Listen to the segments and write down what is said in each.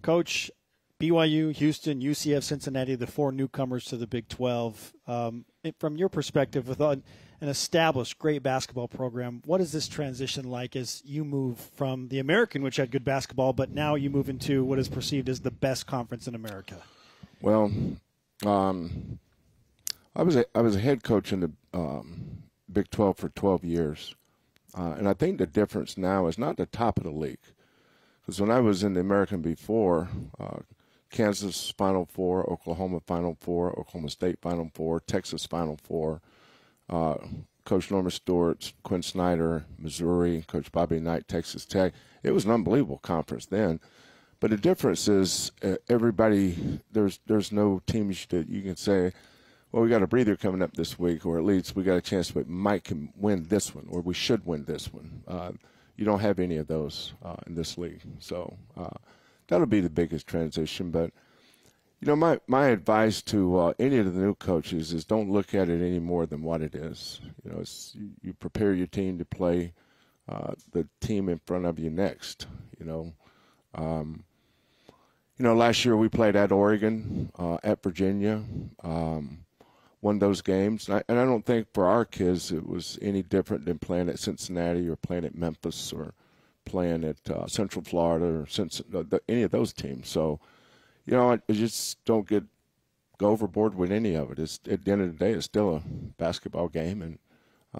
Coach, BYU, Houston, UCF, Cincinnati, the 4 newcomers to the Big 12. From your perspective, with an established great basketball program, what is this transition like as you move from the American, which had good basketball, but now you move into what is perceived as the best conference in America? Well, I was a head coach in the Big 12 for 12 years, and I think the difference now is not the top of the league. Because when I was in the American before, Kansas Final Four, Oklahoma Final Four, Oklahoma State Final Four, Texas Final Four, Coach Norman Stewart, Quinn Snyder, Missouri, Coach Bobby Knight, Texas Tech. It was an unbelievable conference then. But the difference is everybody, there's no teams that you can say, well, we got a breather coming up this week, or at least we got a chance that Mike can win this one, or we should win this one. You don't have any of those in this league. So that'll be the biggest transition. But, you know, my advice to any of the new coaches is don't look at it any more than what it is. You know, you prepare your team to play the team in front of you next, you know. Last year we played at Oregon, at Virginia, won those games. And I don't think for our kids it was any different than playing at Cincinnati or playing at Memphis or playing at Central Florida or any of those teams. So, you know, I just don't go overboard with any of it. At the end of the day, it's still a basketball game, and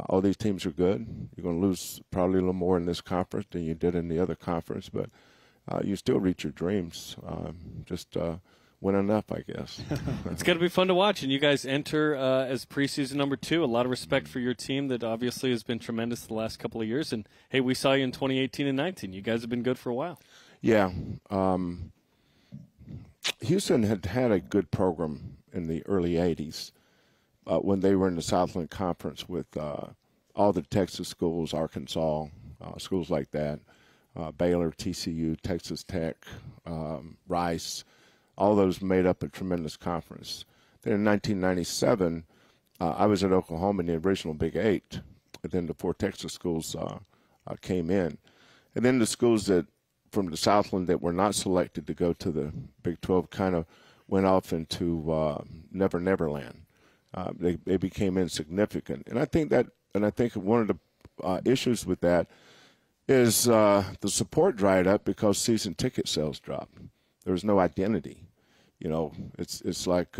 all these teams are good. You're going to lose probably a little more in this conference than you did in the other conference, but you still reach your dreams. Just win enough, I guess. It's going to be fun to watch, and you guys enter as preseason number 2. A lot of respect for your team that obviously has been tremendous the last couple of years. And, hey, we saw you in 2018 and 19. You guys have been good for a while. Yeah. Houston had a good program in the early 80s when they were in the Southland Conference with all the Texas schools, Arkansas, schools like that, Baylor, TCU, Texas Tech, Rice. All those made up a tremendous conference. Then in 1997, I was at Oklahoma in the original Big 8. And then the 4 Texas schools came in. And then the schools that from the Southland that were not selected to go to the Big 12 kind of went off into Never Never Land. They became insignificant. And I think one of the issues with that is the support dried up because season ticket sales dropped. There was no identity. You know, it's like,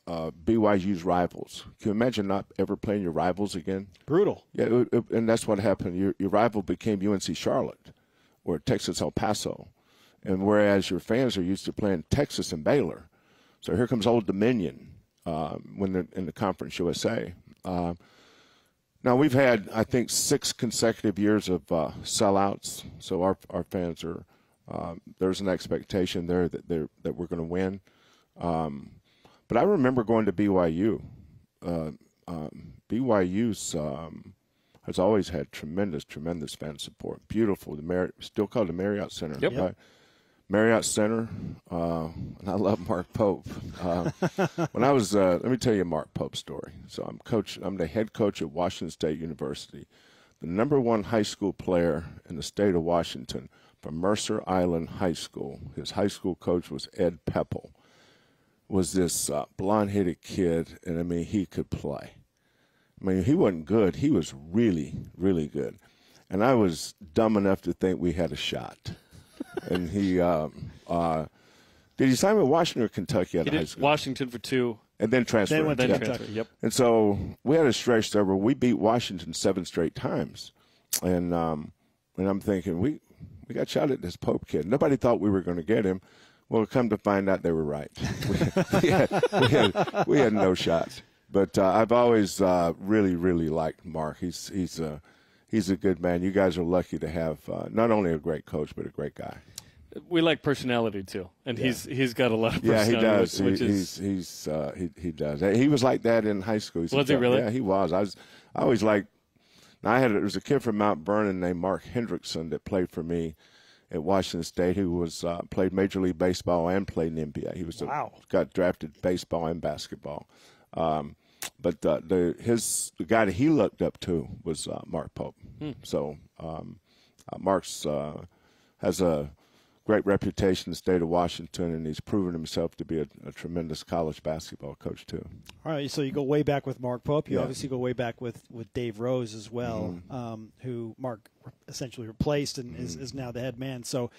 BYU's rivals. Can you imagine not ever playing your rivals again? Brutal. Yeah, and that's what happened. Your rival became UNC Charlotte or Texas El Paso. And whereas your fans are used to playing Texas and Baylor. So here comes Old Dominion when they're in the Conference USA. Now, we've had, I think, 6 consecutive years of sellouts. So our fans are there's an expectation there that we're going to win. But I remember going to BYU. BYU's has always had tremendous fan support. Beautiful. Still called the Marriott Center. Yep. Right? Marriott Center. And I love Mark Pope. When I was, let me tell you Mark Pope's story. So I'm the head coach at Washington State University, the #1 high school player in the state of Washington from Mercer Island High School. His high school coach was Ed Pepple. Was this blonde-headed kid, and, I mean, he could play. I mean, he wasn't good. He was really, really good. And I was dumb enough to think we had a shot. And he did he sign with Washington or Kentucky out of high school? Washington for 2. And then transferred. Then went to Kentucky. Yep. And so we had a stretch there where we beat Washington 7 straight times. And I'm thinking, we got shot at this Pope kid. Nobody thought we were going to get him. Well, come to find out they were right. we had no shot. But I've always really, really liked Mark. He's a good man. You guys are lucky to have not only a great coach but a great guy. We like personality too, and yeah. he's got a lot of personality. Yeah, he does. He does. He was like that in high school. Was he really? Yeah, he was. I always liked. There was a kid from Mount Vernon named Mark Hendrickson that played for me at Washington State who was played Major League Baseball and played in the NBA. He was got drafted baseball and basketball. But the guy that he looked up to was Mark Pope. So Mark's has a great reputation in the state of Washington, and he's proven himself to be a tremendous college basketball coach too. All right, so you go way back with Mark Pope. You obviously go way back with Dave Rose as well, who Mark essentially replaced and is now the head man. So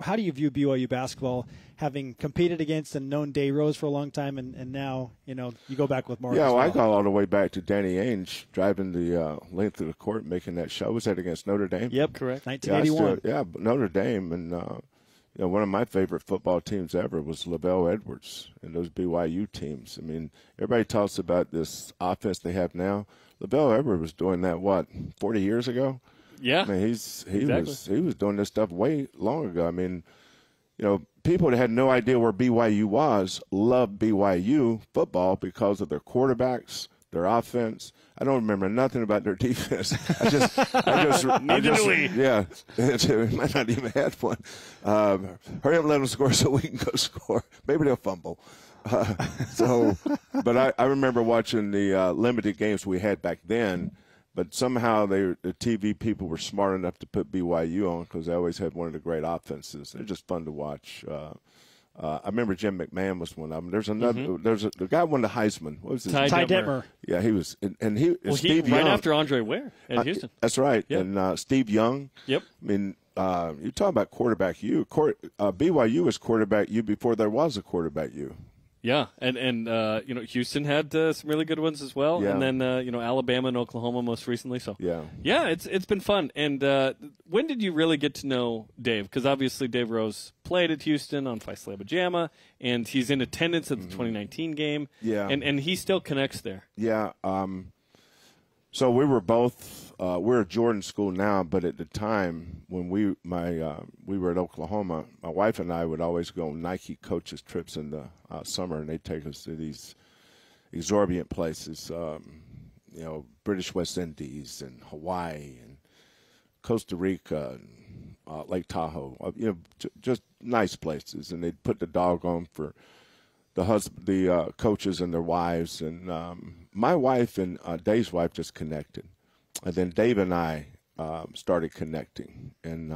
how do you view BYU basketball, having competed against and known Dave Rose for a long time, and now, you go back with Mark as well? I go all the way back to Danny Ainge driving the length of the court, making that shot. Was that against Notre Dame? Yep, correct. 1981. Notre Dame. And, one of my favorite football teams ever was LaVell Edwards and those BYU teams. I mean, everybody talks about this offense they have now. LaVell Edwards was doing that, 40 years ago? Yeah. I mean, he was doing this stuff way long ago. I mean, people that had no idea where BYU was loved BYU football because of their quarterbacks, their offense. I don't remember nothing about their defense. Neither do we. Yeah, we might not even have one. Hurry up and let them score so we can go score. Maybe they'll fumble. But I remember watching the limited games we had back then. But somehow the TV people were smart enough to put BYU on because they always had one of the great offenses. They're just fun to watch. I remember Jim McMahon was one of them. There's another. The guy won the Heisman. What was his name? Ty Detmer. Yeah, he was. And Steve Young. Right after Andre Ware at Houston. That's right. Yep. And Steve Young. Yep. I mean, you talk about quarterback U. BYU was quarterback U before there was a quarterback U. Yeah, and Houston had some really good ones as well, and then Alabama and Oklahoma most recently. So it's been fun. And when did you really get to know Dave? Because obviously Dave Rose played at Houston on Phi Slava Jama, and he's in attendance at the 2019 game. Yeah, and he still connects there. Yeah. So we were both we're at Jordan School now, but at the time when we were at Oklahoma, my wife and I would always go on Nike coaches trips in the summer, and they'd take us to these exorbitant places, British West Indies and Hawaii and Costa Rica and Lake Tahoe, just nice places, and they'd put the dog on for the coaches and their wives, and my wife and Dave's wife just connected, and then Dave and I started connecting, and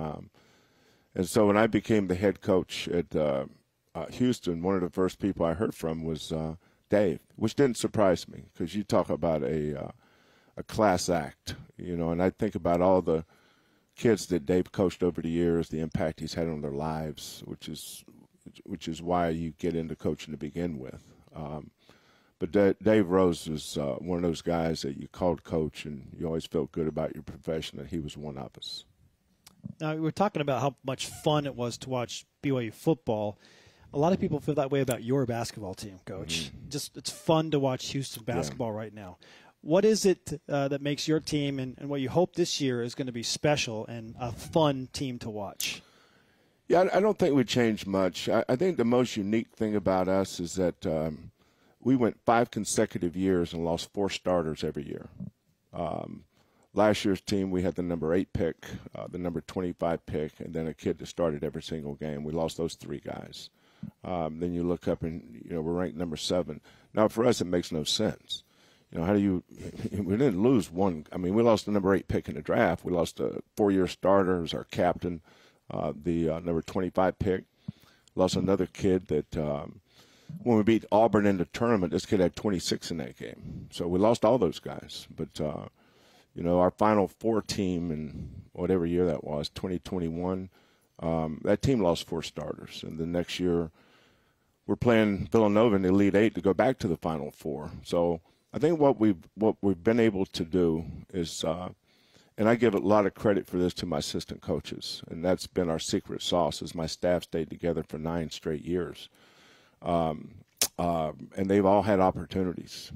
so when I became the head coach at Houston, one of the first people I heard from was Dave, which didn't surprise me because you talk about a class act, and I think about all the kids that Dave coached over the years, the impact he's had on their lives, which is why you get into coaching to begin with. But Dave Rose was one of those guys that you called coach, and you always felt good about your profession, and he was one of us. Now, we're talking about how much fun it was to watch BYU football. A lot of people feel that way about your basketball team, Coach. Just it's fun to watch Houston basketball right now. What is it that makes your team and what you hope this year is going to be special and a fun team to watch? Yeah, I don't think we changed much. I think the most unique thing about us is that we went 5 consecutive years and lost 4 starters every year. Last year's team, we had the number 8 pick, the number 25 pick, and then a kid that started every single game. We lost those 3 guys. Then you look up and, we're ranked number 7. Now, for us, it makes no sense. How do you – we didn't lose one. I mean, we lost the number 8 pick in the draft. We lost a 4-year starter as our captain, the number 25 pick. Lost another kid that when we beat Auburn in the tournament, this kid had 26 in that game. So we lost all those guys. But, our Final Four team in whatever year that was, 2021, that team lost 4 starters. And the next year we're playing Villanova in the Elite 8 to go back to the Final Four. So I think what we've been able to do is and I give a lot of credit for this to my assistant coaches, and that's been our secret sauce is my staff stayed together for 9 straight years. And they've all had opportunities.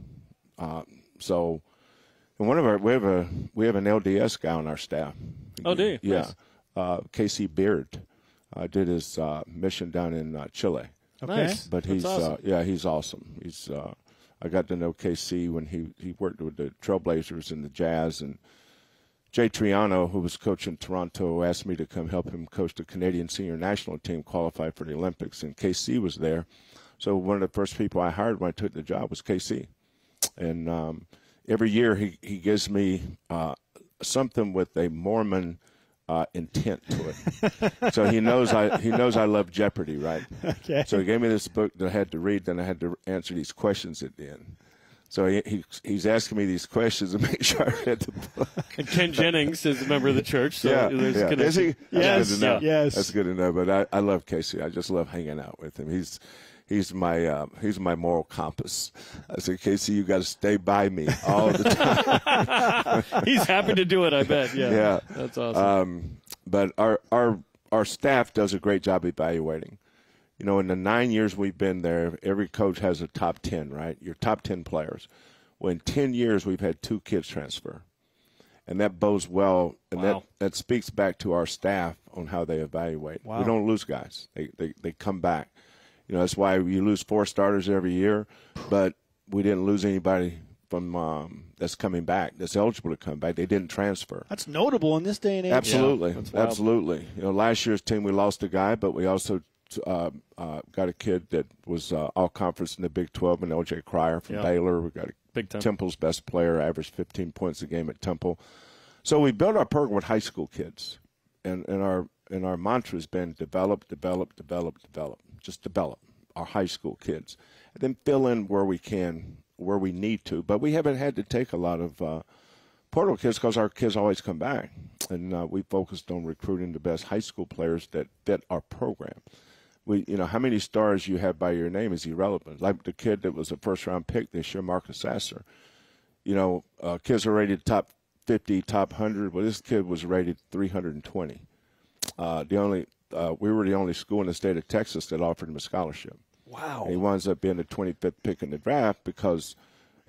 So and we have an LDS guy on our staff. Oh, do you? Yeah. Nice. Casey Beard did his mission down in Chile. Okay. Nice. But he's awesome. He's awesome. He's I got to know KC when he worked with the Trailblazers and the Jazz, and Jay Triano, who was coaching Toronto, asked me to come help him coach the Canadian senior national team qualify for the Olympics, and KC was there. So one of the first people I hired when I took the job was KC. And every year he gives me something with a Mormon intent to it. So he knows I love Jeopardy, right? Okay. So he gave me this book that I had to read, then I had to answer these questions at the end. So he's asking me these questions to make sure I read the book. And Ken Jennings is a member of the church. So yeah. Is he? Yes. That's good to know. Yes. That's good to know. But I love Casey. I just love hanging out with him. He's my moral compass. I said, Casey, you got to stay by me all the time. He's happy to do it, I bet. Yeah. That's awesome. But our staff does a great job evaluating. You know, in the 9 years we've been there, every coach has a top 10, right? Your top 10 players. Well, in 10 years, we've had 2 kids transfer. And that bodes well, and that speaks back to our staff on how they evaluate. Wow. We don't lose guys. They come back. You know, that's why you lose 4 starters every year, but we didn't lose anybody from that's coming back, that's eligible to come back. They didn't transfer. That's notable in this day and age. Absolutely. Yeah, absolutely. You know, last year's team, we lost a guy, but we also got a kid that was all conference in the Big 12, and L.J. Cryer from Baylor. We got Big time. Temple's best player, averaged 15 points a game at Temple. So we built our program with high school kids, and our mantra has been develop. Just develop our high school kids, and then fill in where we can, where we need to. But we haven't had to take a lot of portal kids because our kids always come back, and we focused on recruiting the best high school players that fit our program. How many stars you have by your name is irrelevant. Like the kid that was a first-round pick this year, Marcus Sasser. Kids are rated top 50, top 100. Well, this kid was rated 320. We were the only school in the state of Texas that offered him a scholarship. Wow. And he winds up being the 25th pick in the draft because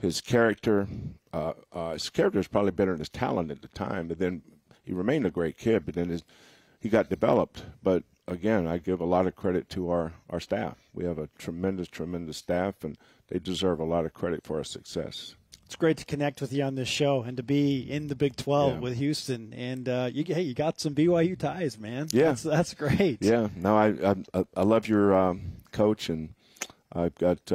his character is probably better than his talent at the time. But then he remained a great kid, but then he got developed. But again, I give a lot of credit to our staff. We have a tremendous staff, and they deserve a lot of credit for our success. It's great to connect with you on this show and to be in the Big 12 with Houston. And you got some BYU ties, man. Yeah, that's great. Yeah, no, I love your coach, and I've got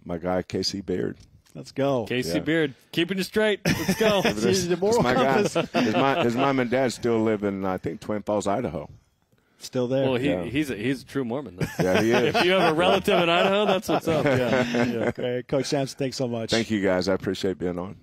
my guy Casey Beard. Let's go, Casey Beard, keeping it straight. Let's go. It's my guy. His mom and dad still live in, I think, Twin Falls, Idaho. Still there. Well, he's a true Mormon, though. Yeah, he is. If you have a relative in Idaho, that's what's up. Yeah. Okay, Coach Sampson, thanks so much. Thank you, guys. I appreciate being on.